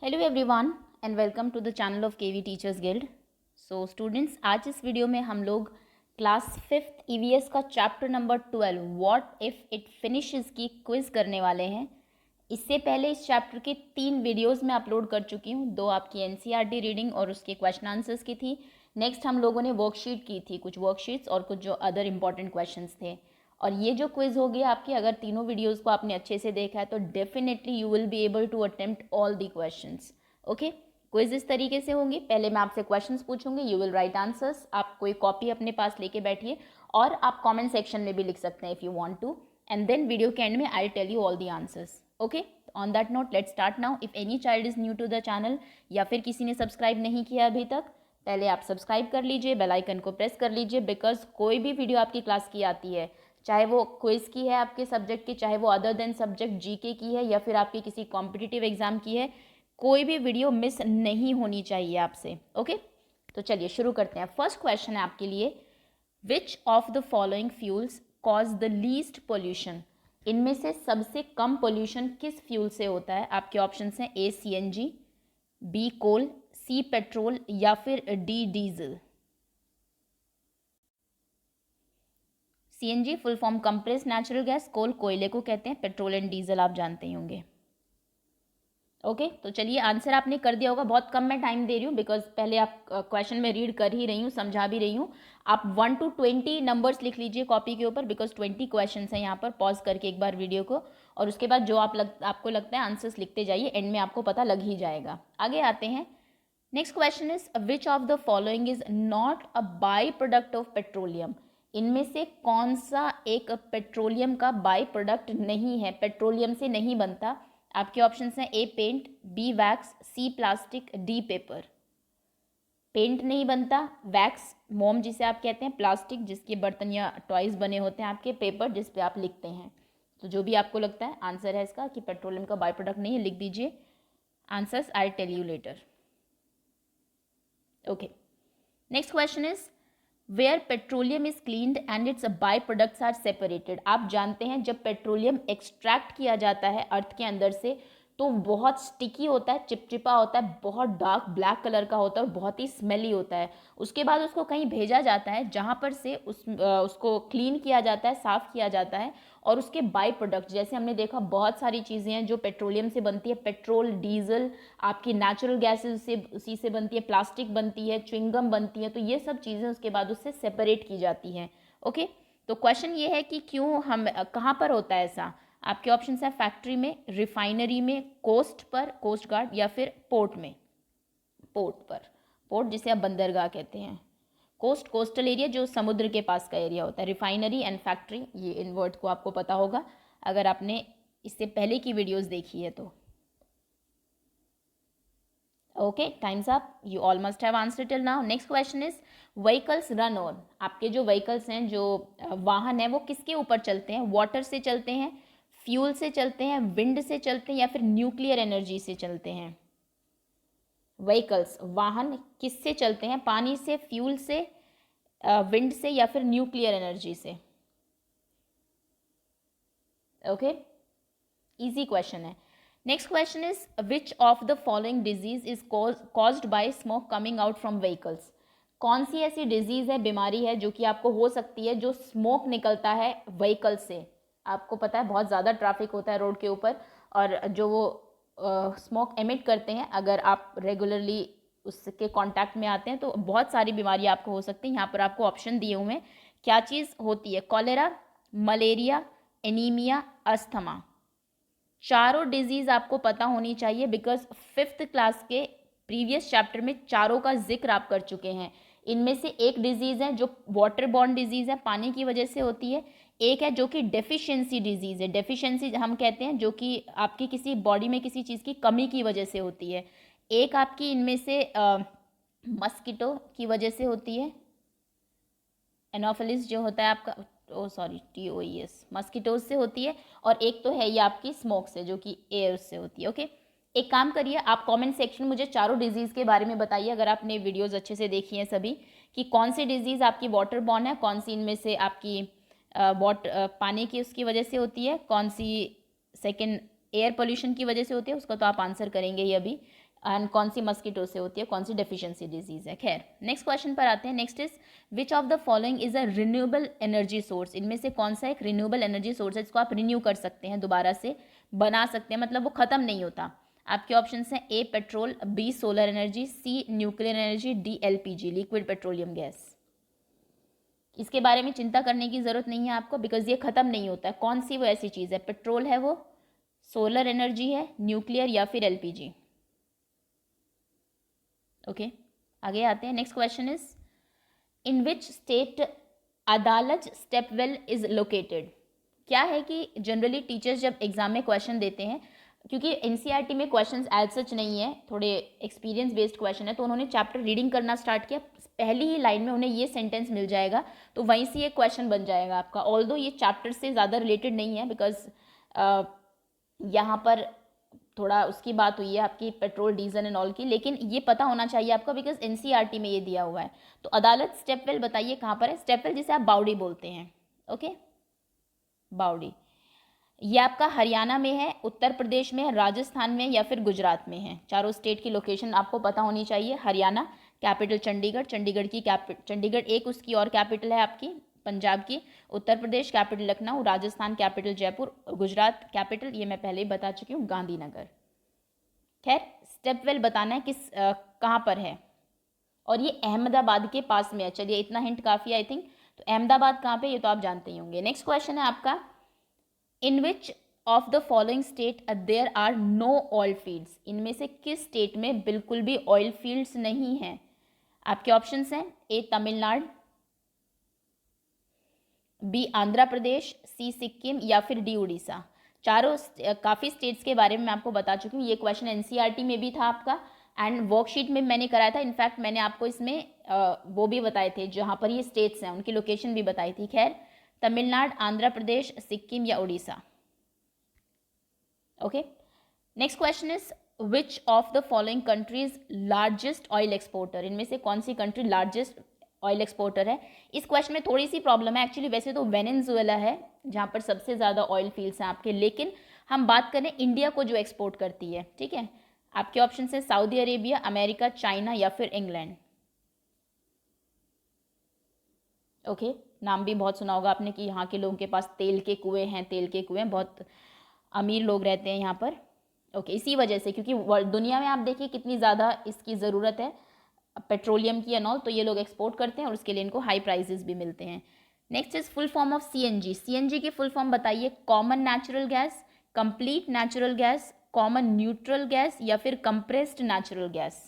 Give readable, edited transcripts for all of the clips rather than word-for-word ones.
Hello everyone and welcome to the channel of KV teachers guild. So students, आज इस video में हम लोग क्लास 5th ईवीएस का chapter number 12 what if it finishes की quiz करने वाले हैं। इससे पहले इस चैप्टर के 3 वीडियोस मैं अपलोड कर चुकी हूँ। 2 आपकी एनसीईआरटी रीडिंग और उसके क्वेश्चन आंसर्स की थी। नेक्स्ट हम लोगों ने वर्कशीट की थी, कुछ वर्कशीट्स और कुछ जो अदर इंपॉर्टेंट क्वेश्चंस थे। और ये जो क्विज़ होगी आपकी, अगर तीनों वीडियोस को आपने अच्छे से देखा है तो definitely you will be able to attempt all the questions. Okay, quiz इस तरीके से होंगी। पहले मैं आपसे क्वेश्चंस पूछूंगी, यू विल राइट आंसर्स। आप कोई कॉपी अपने पास लेके बैठिए और आप कमेंट सेक्शन में भी लिख सकते हैं if you want to, and then video के एंड में I tell you all the answers. Okay, on that note let's start now. If any child is new to the channel या फिर किसी ने सब्सक्राइब नहीं किया अभी तक, पहले आप सब्सक्राइब कर लीजिए, बेल आइकन को प्रेस कर लीजिए, बिकॉज कोई भी वीडियो आपकी क्लास की आती है, चाहे वो क्विज की है आपके सब्जेक्ट की, चाहे वो अदर देन सब्जेक्ट जीके की है या फिर आपकी किसी कॉम्पिटिटिव एग्जाम की है, कोई भी वीडियो मिस नहीं होनी चाहिए आपसे। ओके, तो चलिए शुरू करते हैं। फर्स्ट क्वेश्चन है आपके लिए, विच of the following fuels cause the least pollution? इनमें से सबसे कम पोल्यूशन किस फ्यूल से होता है? आपके ऑप्शंस हैं a CNG, b coal, c petrol या फिर d diesel. CNG full form compress natural gas, coal कोयले को कहते हैं, पेट्रोल एंड डीजल आप जानते ही होंगे। ओके, तो चलिए आंसर आपने कर दिया होगा। बहुत कम मैं टाइम दे रही हूँ बिकॉज पहले आप क्वेश्चन में रीड कर ही रही हूँ, समझा भी रही हूँ। आप 1 to 20 नंबर्स लिख लीजिए कॉपी के ऊपर, बिकॉज 20 क्वेश्चन हैं यहाँ पर। पॉज करके एक बार वीडियो को, और उसके बाद जो आपको लगता है आंसर्स लिखते जाइए, एंड में आपको पता लग ही जाएगा। आगे आते हैं। Next question is, which of the following is not a by product of petroleum? इनमें से कौन सा एक पेट्रोलियम का बाई प्रोडक्ट नहीं है, पेट्रोलियम से नहीं बनता? आपके ऑप्शंस हैं ए पेंट, बी वैक्स, सी प्लास्टिक, डी पेपर। पेंट नहीं बनता, वैक्स मोम जिसे आप कहते हैं, प्लास्टिक जिसके बर्तन या टॉयज बने होते हैं आपके, पेपर जिस पे आप लिखते हैं। तो जो भी आपको लगता है आंसर है इसका कि पेट्रोलियम का बाई प्रोडक्ट नहीं है, लिख दीजिए answers, I tell you later. Okay, next question is, where petroleum is cleaned and its by products are separated? आप जानते हैं जब पेट्रोलियम एक्सट्रैक्ट किया जाता है अर्थ के अंदर से तो बहुत स्टिकी होता है, चिपचिपा होता है, बहुत डार्क ब्लैक कलर का होता है और बहुत ही स्मेली होता है। उसके बाद उसको कहीं भेजा जाता है जहाँ पर से उसको क्लीन किया जाता है, साफ़ किया जाता है, और उसके बाई प्रोडक्ट जैसे हमने देखा बहुत सारी चीज़ें हैं जो पेट्रोलियम से बनती है, पेट्रोल, डीजल, आपकी नेचुरल गैसेज से उसी से बनती है, प्लास्टिक बनती है, च्युइंगम बनती है, तो ये सब चीज़ें उसके बाद उससे सेपरेट की जाती हैं। ओके, तो क्वेश्चन ये है कि क्यों हम, कहाँ पर होता है ऐसा? आपके ऑप्शन है फैक्ट्री में, रिफाइनरी में, कोस्ट पर, कोस्ट गार्ड, या फिर पोर्ट में। पोर्ट पर, पोर्ट जिसे आप बंदरगाह कहते हैं। कोस्ट, कोस्टल एरिया जो समुद्र के पास का एरिया होता है। रिफाइनरी एंड फैक्ट्री, ये इन वर्ड को आपको पता होगा अगर आपने इससे पहले की वीडियोस देखी है तो। Okay, times up, you all must have answer till now. Next question is, vehicles run on? आपके जो व्हीकल्स हैं, जो वाहन है, वो किसके ऊपर चलते हैं? वाटर से चलते हैं, फ्यूल से चलते हैं, विंड से चलते हैं, या फिर न्यूक्लियर एनर्जी से चलते हैं? व्हीकल्स, वाहन किससे चलते हैं? पानी से, फ्यूल से, विंड से, या फिर न्यूक्लियर एनर्जी से? ओके, इजी क्वेश्चन है। Next question is, which of the following disease is caused by smoke coming out from vehicles? कौन सी ऐसी डिजीज है, बीमारी है जो कि आपको हो सकती है जो स्मोक निकलता है व्हीकल से? आपको पता है बहुत ज़्यादा ट्रैफिक होता है रोड के ऊपर, और जो वो स्मोक एमिट करते हैं, अगर आप रेगुलरली उसके कांटेक्ट में आते हैं तो बहुत सारी बीमारी आपको हो सकती है। यहाँ पर आपको ऑप्शन दिए हुए हैं, क्या चीज़ होती है? Cholera, malaria, anaemia, asthma. चारों डिजीज़ आपको पता होनी चाहिए बिकॉज 5th क्लास के प्रीवियस चैप्टर में चारों का जिक्र आप कर चुके हैं। इनमें से एक डिजीज़ है जो वाटर बॉर्न डिजीज़ है, पानी की वजह से होती है। एक है जो कि डेफिशिएंसी डिजीज़ है, डेफिशिएंसी हम कहते हैं जो कि आपकी किसी बॉडी में किसी चीज़ की कमी की वजह से होती है। एक आपकी इनमें से मस्किटो की वजह से होती है, एनोफिलिस जो होता है आपका, ओ सॉरी, TOES, मस्किटोज से होती है। और एक तो है ये आपकी स्मोक से, जो कि एयर से होती है। ओके, एक काम करिए, आप कमेंट सेक्शन में मुझे चारों डिजीज़ के बारे में बताइए, अगर आपने वीडियोस अच्छे से देखी हैं सभी, कि कौन सी डिजीज़ आपकी वाटर बॉर्न है, कौन सी इनमें से आपकी पानी की उसकी वजह से होती है, कौन सी सेकेंड एयर पोल्यूशन की वजह से होती है, उसका तो आप आंसर करेंगे ही अभी। एंड कौन सी मस्कीटो से होती है, कौन सी डेफिशिएंसी डिजीज है। खैर नेक्स्ट क्वेश्चन पर आते हैं। Next is which of the following is a renewable energy source, इनमें से कौन सा एक रिन्यूएबल एनर्जी सोर्स है, इसको आप रिन्यू कर सकते हैं, दोबारा से बना सकते हैं, मतलब वो खत्म नहीं होता। आपके ऑप्शन हैं a petrol, b solar energy, c nuclear energy, d LPG liquid petroleum gas. इसके बारे में चिंता करने की ज़रूरत नहीं है आपको, बिकॉज ये ख़त्म नहीं होता है। कौन सी वो ऐसी चीज़ है, पेट्रोल है वो, सोलर एनर्जी है, न्यूक्लियर या फिर एलपीजी। ओके आगे आते हैं। Next question is in which state Adalaj stepwell is located. क्या है कि जनरली टीचर्स जब एग्जाम में क्वेश्चन देते हैं, क्योंकि एनसीईआरटी में क्वेश्चंस एज सच नहीं है, थोड़े एक्सपीरियंस बेस्ड क्वेश्चन है, तो उन्होंने चैप्टर रीडिंग करना स्टार्ट किया, पहली ही लाइन में उन्हें ये सेंटेंस मिल जाएगा, तो वहीं से ये क्वेश्चन बन जाएगा आपका। ऑल्दो ये चैप्टर से ज़्यादा रिलेटेड नहीं है, बिकॉज यहाँ पर थोड़ा उसकी बात हुई है आपकी पेट्रोल डीजल एंड ऑल की, लेकिन ये पता होना चाहिए आपका, बिकॉज एनसीईआरटी में ये दिया हुआ है। तो अदालत स्टेपवेल बताइए कहाँ पर है। स्टेपवेल जिसे आप बावड़ी बोलते हैं, ओके बावड़ी। ये आपका हरियाणा में है, उत्तर प्रदेश में है, राजस्थान में या फिर गुजरात में है। चारों स्टेट की लोकेशन आपको पता होनी चाहिए। हरियाणा कैपिटल चंडीगढ़, चंडीगढ़ एक उसकी और कैपिटल है आपकी पंजाब की। Uttar Pradesh capital Lucknow, Rajasthan capital Jaipur, Gujarat capital ये मैं पहले ही बता चुकी हूँ गांधीनगर। खैर स्टेपवेल बताना है किस कहाँ पर है, और ये अहमदाबाद के पास में है। चलिए इतना हिंट काफ़ी आई थिंक। तो अहमदाबाद कहाँ पे, ये तो आप जानते ही होंगे। नेक्स्ट क्वेश्चन है आपका in which of the following state there are no oil fields. इनमें से किस स्टेट में बिल्कुल भी ऑयल फील्ड्स नहीं हैं। आपके ऑप्शंस हैं ए तमिलनाडु, बी आंध्र प्रदेश, सी सिक्किम या फिर डी उड़ीसा। चारों काफ़ी स्टेट्स के बारे में मैं आपको बता चुकी हूँ। ये क्वेश्चन एनसीईआरटी में भी था आपका, एंड वर्कशीट में मैंने कराया था। इनफैक्ट मैंने आपको इसमें वो भी बताए थे जहाँ पर ये स्टेट्स हैं उनकी लोकेशन भी बताई थी। खैर तमिलनाडु, आंध्र प्रदेश, सिक्किम या Orissa. Okay next question is which of the following countries largest oil exporter. इनमें से कौन सी कंट्री लार्जेस्ट ऑयल एक्सपोर्टर है। इस क्वेश्चन में थोड़ी सी प्रॉब्लम है एक्चुअली। वैसे तो वेनेजुएला है जहाँ पर सबसे ज़्यादा ऑयल फील्ड्स हैं आपके, लेकिन हम बात करें इंडिया को जो एक्सपोर्ट करती है, ठीक है। आपके ऑप्शन से सऊदी अरेबिया, अमेरिका, चाइना या फिर इंग्लैंड। ओके नाम भी बहुत सुना होगा आपने कि यहाँ के लोगों के पास तेल के कुएँ हैं, बहुत अमीर लोग रहते हैं यहाँ पर। ओके इसी वजह से, क्योंकि दुनिया में आप देखिए कितनी ज़्यादा इसकी ज़रूरत है पेट्रोलियम की एंड ऑल, तो ये लोग एक्सपोर्ट करते हैं और उसके लिए इनको हाई प्राइजेस भी मिलते हैं। Next is full form of CNG. CNG की फुल फॉर्म बताइए। Common natural gas, complete natural gas, common neutral gas या फिर compressed natural gas.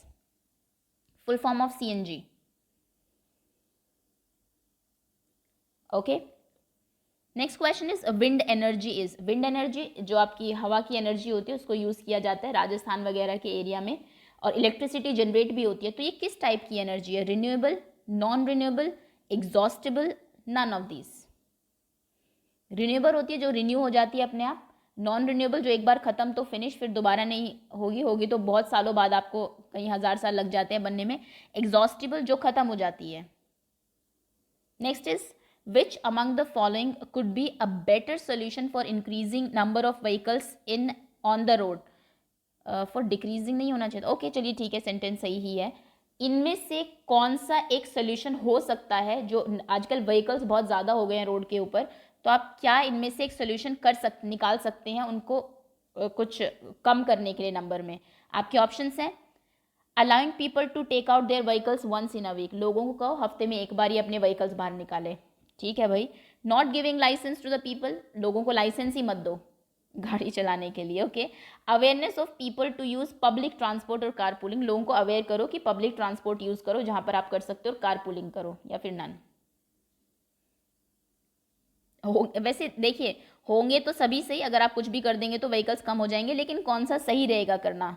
Full form of CNG. Okay next question is wind energy is. Wind energy जो आपकी हवा की energy होती है उसको यूज़ किया जाता है राजस्थान वगैरह के एरिया में, और इलेक्ट्रिसिटी जनरेट भी होती है। तो ये किस टाइप की एनर्जी है, renewable, non renewable, exhaustible, none of these. Renewable होती है जो रिन्यू हो जाती है अपने आप, नॉन रिन्यूएबल जो एक बार ख़त्म तो फिनिश, फिर दोबारा नहीं होगी तो बहुत सालों बाद आपको कई हज़ार साल लग जाते हैं बनने में। एग्जॉस्टेबल जो ख़त्म हो जाती है। Next is which among the following could be a better solution for increasing number of vehicles in on the road, for decreasing नहीं होना चाहिए। ओके चलिए ठीक है, सेंटेंस सही ही है। इनमें से कौन सा एक सोल्यूशन हो सकता है, जो आजकल व्हीकल्स बहुत ज़्यादा हो गए हैं रोड के ऊपर, तो आप क्या इनमें से एक सोल्यूशन निकाल सकते हैं उनको कुछ कम करने के लिए नंबर में। आपके ऑप्शंस हैं allowing people to take out their vehicles once in a week, लोगों को हफ्ते में एक बार ही अपने व्हीकल्स बाहर निकाले, ठीक है भाई। Not giving licence to the people, लोगों को लाइसेंस ही मत दो गाड़ी चलाने के लिए, okay. Awareness of people to use public transport और कार पुलिंग, लोगों को अवेयर करो कि पब्लिक ट्रांसपोर्ट यूज करो जहां पर आप कर सकते हो, और कार पुलिंग करो, या फिर नन। वैसे देखिए होंगे तो सभी सही, अगर आप कुछ भी कर देंगे तो व्हीकल्स कम हो जाएंगे, लेकिन कौन सा सही रहेगा करना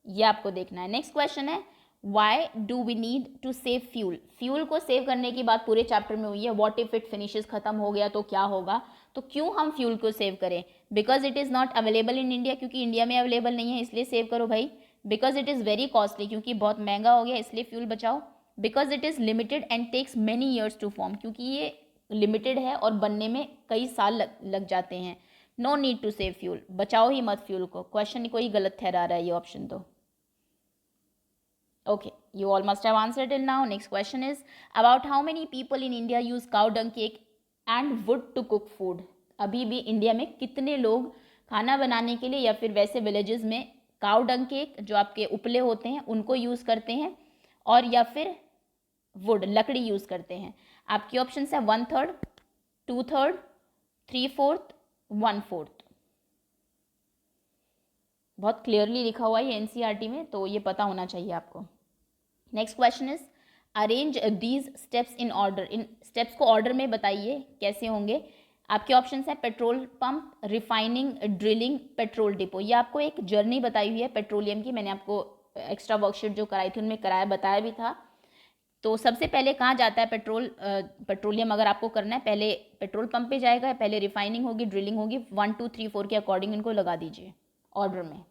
ये आपको देखना है। नेक्स्ट क्वेश्चन है why do we need to save fuel. Fuel को सेव करने की बात पूरे चैप्टर में हुई है। व्हाट इफ इट फिनिशेस, खत्म हो गया तो क्या होगा, तो क्यों हम फ्यूल को सेव करें। Because it is not available in India, क्योंकि इंडिया में अवेलेबल नहीं है इसलिए सेव करो भाई। Because it is very costly, क्योंकि बहुत महंगा हो गया इसलिए फ्यूल बचाओ। Because it is limited and takes many years to form, क्योंकि ये लिमिटेड है और बनने में कई साल लग जाते हैं। No need to save fuel, बचाओ ही मत फ्यूल को। क्वेश्चन को ही गलत ठहरा रहा है ये ऑप्शन तो। Okay, you all must have answered till now. Next question is about how many people in India use cow dung cake and wood to cook food. अभी भी इंडिया में कितने लोग खाना बनाने के लिए या फिर वैसे विलेजेस में काउ डंग केक जो आपके उपले होते हैं उनको यूज़ करते हैं और या फिर वुड लकड़ी यूज़ करते हैं. आपकी ऑप्शन है 1/3, 2/3, 3/4, 1/4. बहुत क्लियरली लिखा हुआ है एनसीईआरटी में, तो ये पता होना चाहिए आपको. Next question is arrange these steps in order. In steps को ऑर्डर में बताइए कैसे होंगे. आपके ऑप्शन है petrol pump, refining, drilling, petrol depot. ये आपको एक जर्नी बताई हुई है पेट्रोलियम की. मैंने आपको एक्स्ट्रा वर्कशीट जो कराई थी उनमें बताया भी था. तो सबसे पहले कहाँ जाता है पेट्रोलियम अगर आपको करना है, पहले पेट्रोल पंप पे जाएगा, पहले रिफाइनिंग होगी, ड्रिलिंग होगी. 1 2 3 4 के अकॉर्डिंग इनको लगा दीजिए ऑर्डर में.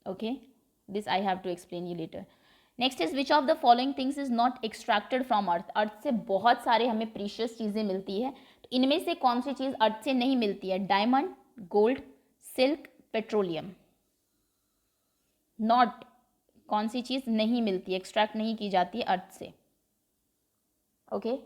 Okay, this I have to explain you later. Next is which of the following things is not extracted from earth. Earth से बहुत सारे हमें प्रीशियस चीज़ें मिलती है, तो इनमें से कौन सी चीज़ अर्थ से नहीं मिलती है. Diamond, gold, silk, petroleum. Not, कौन सी चीज़ नहीं मिलती, एक्सट्रैक्ट नहीं की जाती है अर्थ से. Okay.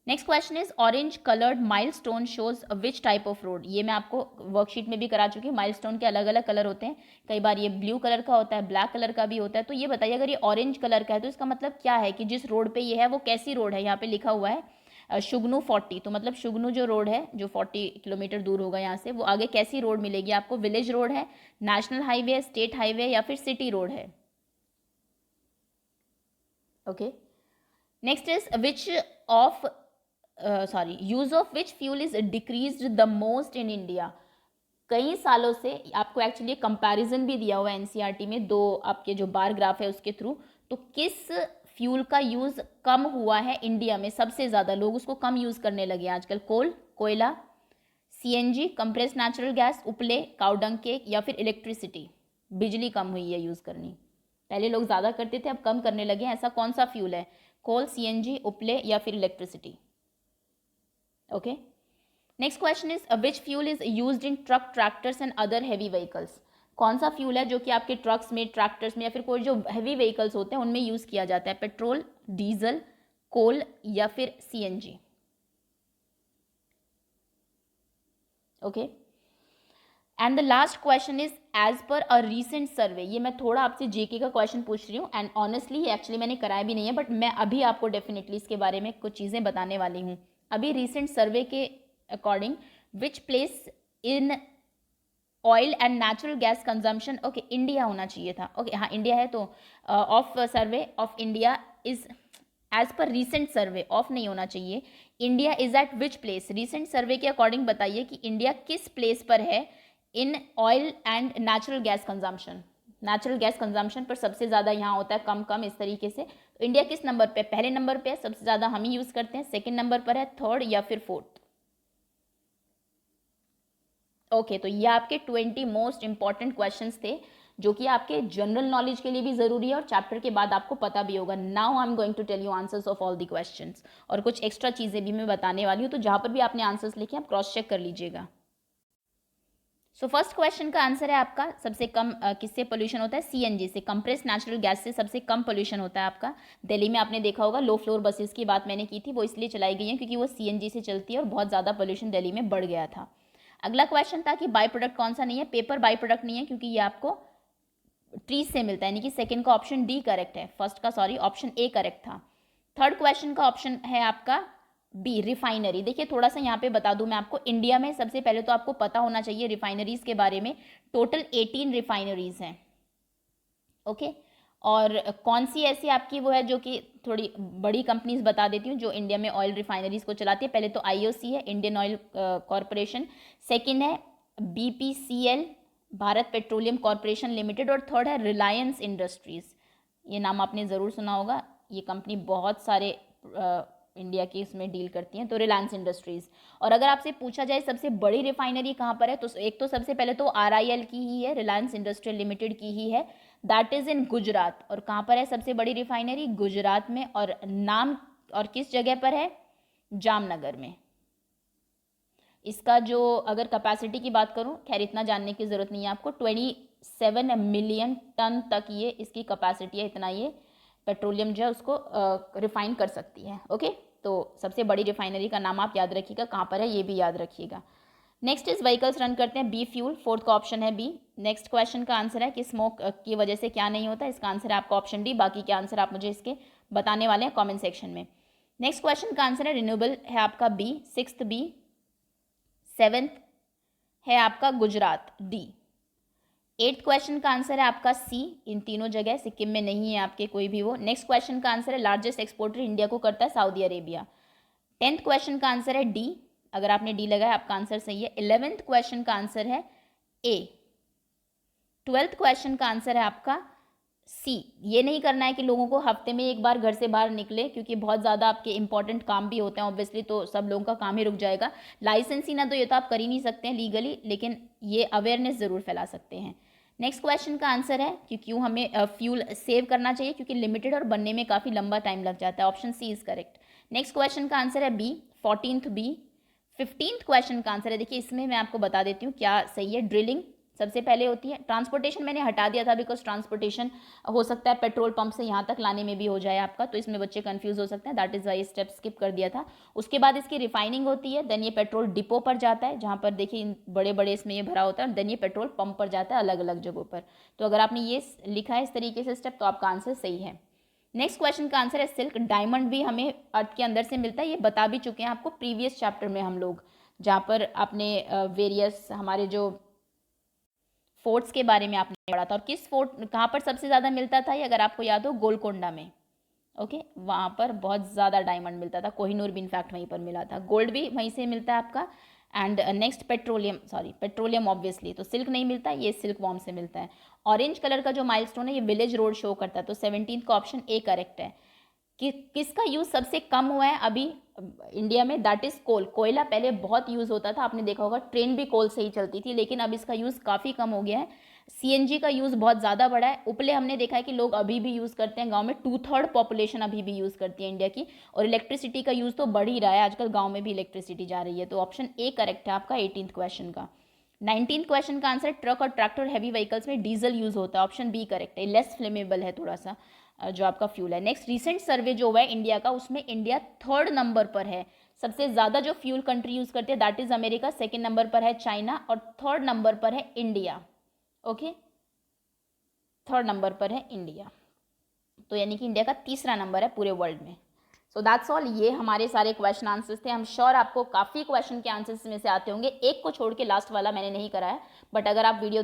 Next question is orange coloured milestone shows which type of road. ये मैं आपको वर्कशीट में भी करा चुकी हूँ. माइलस्टोन के अलग अलग कलर होते हैं. कई बार ये ब्लू कलर का होता है, ब्लैक कलर का भी होता है. तो ये बताइए अगर ये ऑरेंज कलर का है तो इसका मतलब क्या है कि जिस रोड पे ये है वो कैसी रोड है. यहाँ पे लिखा हुआ है शुगनू 40, तो मतलब शुगनू जो रोड है जो 40 किलोमीटर दूर होगा यहाँ से, वो आगे कैसी रोड मिलेगी आपको. विलेज रोड है, नेशनल हाईवे, स्टेट हाईवे या फिर सिटी रोड है. Okay. Next is which of use of which fuel is decreased the most in India. कई सालों से आपको एक्चुअली कंपैरिजन भी दिया हुआ है एनसीईआरटी में, दो आपके जो बार ग्राफ है उसके थ्रू. तो किस फ्यूल का यूज कम हुआ है इंडिया में सबसे ज़्यादा, लोग उसको कम यूज़ करने लगे आजकल. कोल, कोयला, सीएनजी, कंप्रेस्ड नेचुरल गैस, उपले, काउडंग केक या फिर इलेक्ट्रिसिटी. बिजली कम हुई है यूज़ करनी. पहले लोग ज़्यादा करते थे, अब कम करने लगे. ऐसा कौन सा फ्यूल है. कोल, सीएनजी, उपले या फिर electricity. Okay. Next question is which fuel is used in truck, tractors and other heavy vehicles. कौन सा फ्यूल है जो कि आपके ट्रक्स में, ट्रैक्टर्स में या फिर कोई जो हैवी व्हीकल्स होते हैं उनमें यूज किया जाता है. पेट्रोल, डीजल, कोल या फिर CNG. Okay. And the last question is as per a recent सर्वे. ये मैं थोड़ा आपसे जीके का क्वेश्चन पूछ रही हूँ एंड ऑनेस्टली एक्चुअली मैंने कराया भी नहीं है, बट मैं अभी आपको डेफिनेटली इसके बारे में कुछ चीज़ें बताने वाली हूँ. अभी रिसेंट सर्वे के according which place in oil and natural gas consumption. Okay, India होना चाहिए था. ओके, हाँ इंडिया है. तो of survey of India is as per recent survey, of नहीं होना चाहिए. India is at which place. Recent survey के अकॉर्डिंग बताइए कि इंडिया किस प्लेस पर है in oil and natural gas consumption. Natural gas consumption पर सबसे ज़्यादा यहाँ होता है, कम कम इस तरीके से. तो इंडिया किस नंबर पे, पहले नंबर पे है, सबसे ज़्यादा हम ही यूज़ करते हैं. सेकंड नंबर पर है, थर्ड या फिर फोर्थ. ओके, तो ये आपके 20 मोस्ट इंपॉर्टेंट क्वेश्चंस थे जो कि आपके जनरल नॉलेज के लिए भी ज़रूरी है और चैप्टर के बाद आपको पता भी होगा. Now I am going to tell you answers of all the questions. और कुछ एक्स्ट्रा चीज़ें भी मैं बताने वाली हूँ, तो जहाँ पर भी आपने आंसर्स लिखे आप क्रॉस चेक कर लीजिएगा. सो फर्स्ट क्वेश्चन का आंसर है आपका सबसे कम किससे पोल्यूशन होता है. सीएनजी से, कंप्रेस्ड नेचुरल गैस से सबसे कम पोल्यूशन होता है आपका. दिल्ली में आपने देखा होगा लो फ्लोर बसेस की बात मैंने की थी, वो इसलिए चलाई गई हैं क्योंकि वो सीएनजी से चलती है और बहुत ज़्यादा पोल्यूशन दिल्ली में बढ़ गया था. अगला क्वेश्चन था कि बाई प्रोडक्ट कौन सा नहीं है. पेपर बाई प्रोडक्ट नहीं है क्योंकि ये आपको ट्रीज से मिलता है, यानी कि सेकंड का ऑप्शन डी करेक्ट है. फर्स्ट का सॉरी ऑप्शन ए करेक्ट था. थर्ड क्वेश्चन का ऑप्शन है आपका बी, रिफाइनरी. देखिए थोड़ा सा यहाँ पे बता दूं मैं आपको, इंडिया में सबसे पहले तो आपको पता होना चाहिए रिफाइनरीज के बारे में. टोटल 18 रिफाइनरीज हैं. ओके. और कौन सी ऐसी आपकी वो है जो कि थोड़ी बड़ी कंपनीज बता देती हूँ जो इंडिया में ऑयल रिफाइनरीज को चलाती है. पहले तो आईओसी है, इंडियन ऑयल कॉरपोरेशन. सेकेंड है BPCL, Bharat petroleum corporation limited. और थर्ड है रिलायंस इंडस्ट्रीज. ये नाम आपने ज़रूर सुना होगा. ये कंपनी बहुत सारे इंडिया की इसमें डील करती हैं, तो रिलायंस इंडस्ट्रीज़. और अगर आपसे पूछा जाए सबसे बड़ी रिफाइनरी कहाँ पर है, तो एक तो सबसे पहले तो आरआईएल की ही है, रिलायंस इंडस्ट्रियल लिमिटेड की ही है. That is in Gujarat. और कहाँ पर है सबसे बड़ी रिफाइनरी, गुजरात में. और नाम और किस जगह पर है, जामनगर में. इसका जो अगर कैपेसिटी की बात करूँ, खैर इतना जानने की ज़रूरत नहीं है आपको, 7 मिलियन टन तक ये इसकी कैपेसिटी है, इतना ये पेट्रोलियम जो है उसको रिफाइन कर सकती है। ओके, तो सबसे बड़ी रिफाइनरी का नाम आप याद रखिएगा, कहाँ पर है ये भी याद रखिएगा। नेक्स्ट इज व्हीकल्स रन करते हैं बी फ्यूल, फोर्थ का ऑप्शन है बी। नेक्स्ट क्वेश्चन का आंसर है कि स्मोक की वजह से क्या नहीं होता, इसका आंसर है आपका ऑप्शन डी। बाकी के आंसर आप मुझे इसके बताने वाले हैं कमेंट सेक्शन में। नेक्स्ट क्वेश्चन का आंसर है रिन्यूएबल है आपका बी, सिक्स्थ बी। सेवेंथ है आपका गुजरात, डी। एट्थ क्वेश्चन का आंसर है आपका सी, इन तीनों जगह, सिक्किम में नहीं है आपके कोई भी वो। नेक्स्ट क्वेश्चन का आंसर है लार्जेस्ट एक्सपोर्टर इंडिया को करता है सऊदी अरेबिया। 10th क्वेश्चन का आंसर है डी, अगर आपने डी लगाया आपका आंसर सही है। 11th क्वेश्चन का आंसर है ए। 12th क्वेश्चन का आंसर है आपका सी। ये नहीं करना है कि लोगों को हफ्ते में एक बार घर से बाहर निकले, क्योंकि बहुत ज़्यादा आपके इंपॉर्टेंट काम भी होते हैं ऑब्वियसली, तो सब लोगों का काम ही रुक जाएगा। लाइसेंस ही ना तो ये तो आप कर ही नहीं सकते हैं लीगली, लेकिन ये अवेयरनेस ज़रूर फैला सकते हैं। नेक्स्ट क्वेश्चन का आंसर है कि क्यों हमें फ्यूल सेव करना चाहिए, क्योंकि लिमिटेड और बनने में काफ़ी लंबा टाइम लग जाता है। Option c is correct. Next question का आंसर है b, 14th b. 15th question का आंसर है, देखिए इसमें मैं आपको बता देती हूँ क्या सही है। ड्रिलिंग सबसे पहले होती है। ट्रांसपोर्टेशन मैंने हटा दिया था बिकॉज ट्रांसपोर्टेशन हो सकता है पेट्रोल पंप से यहाँ तक लाने में भी हो जाए आपका, तो इसमें बच्चे कंफ्यूज हो सकते हैं, that is why step skip कर दिया था। उसके बाद इसकी रिफाइनिंग होती है, देन ये पेट्रोल डिपो पर जाता है, जहाँ पर देखिए बड़े बड़े इसमें ये भरा होता है, और देन ये पेट्रोल पंप पर जाता है अलग अलग जगहों पर। तो अगर आपने ये लिखा है इस तरीके से स्टेप, तो आपका आंसर सही है। नेक्स्ट क्वेश्चन का आंसर है सिल्क। डायमंड भी हमें अर्थ के अंदर से मिलता है, ये बता भी चुके हैं आपको प्रीवियस चैप्टर में हम लोग, जहाँ पर आपने वेरियस हमारे जो फोर्ट्स के बारे में आपने पढ़ा था। और किस फोर्ट कहाँ पर सबसे ज़्यादा मिलता था ये अगर आपको याद हो, गोलकोंडा में। ओके, वहाँ पर बहुत ज़्यादा डायमंड मिलता था, कोहिनूर भी इनफैक्ट वहीं पर मिला था। गोल्ड भी वहीं से मिलता है आपका। एंड नेक्स्ट पेट्रोलियम ऑब्वियसली, तो सिल्क नहीं मिलता, ये सिल्क वॉर्म से मिलता है। ऑरेंज कलर का जो माइलस्टोन है ये विलेज रोड शो करता है, तो 17th का ऑप्शन ए करेक्ट है। कि किसका यूज़ सबसे कम हुआ है अभी इंडिया में, दैट इज़ कोल। कोयला पहले बहुत यूज़ होता था, आपने देखा होगा ट्रेन भी कोल से ही चलती थी, लेकिन अब इसका यूज़ काफ़ी कम हो गया है। सीएनजी का यूज़ बहुत ज़्यादा बढ़ा है। उपले हमने देखा है कि लोग अभी भी यूज़ करते हैं, गांव में 2/3 पॉपुलेशन अभी भी यूज़ करती है इंडिया की। और इलेक्ट्रिसिटी का यूज़ तो बढ़ ही रहा है, आजकल गाँव में भी इलेक्ट्रिसिटी जा रही है, तो ऑप्शन ए करेक्ट है आपका 18th क्वेश्चन का। 19th क्वेश्चन का आंसर, ट्रक और ट्रैक्टर हैवी व्हीकल्स में डीजल यूज़ होता है, ऑप्शन बी करेक्ट है। लेस फ्लेमेबल है थोड़ा सा जो आपका फ्यूल है। नेक्स्ट रिसेंट सर्वे जो हुआ है इंडिया का, उसमें इंडिया 3rd नंबर पर है। सबसे ज़्यादा जो फ्यूल कंट्री यूज़ करते हैं that is America, 2nd number पर है चाइना, और 3rd नंबर पर है इंडिया। ओके, 3rd नंबर पर है इंडिया, तो यानी कि इंडिया का 3रा नंबर है पूरे वर्ल्ड में। सो दैट्स ऑल, ये हमारे सारे क्वेश्चन आंसर्स थे। हम श्योर आपको काफ़ी क्वेश्चन के आंसर्स में से आते होंगे, एक को छोड़ के लास्ट वाला मैंने नहीं कराया, बट अगर आप वीडियो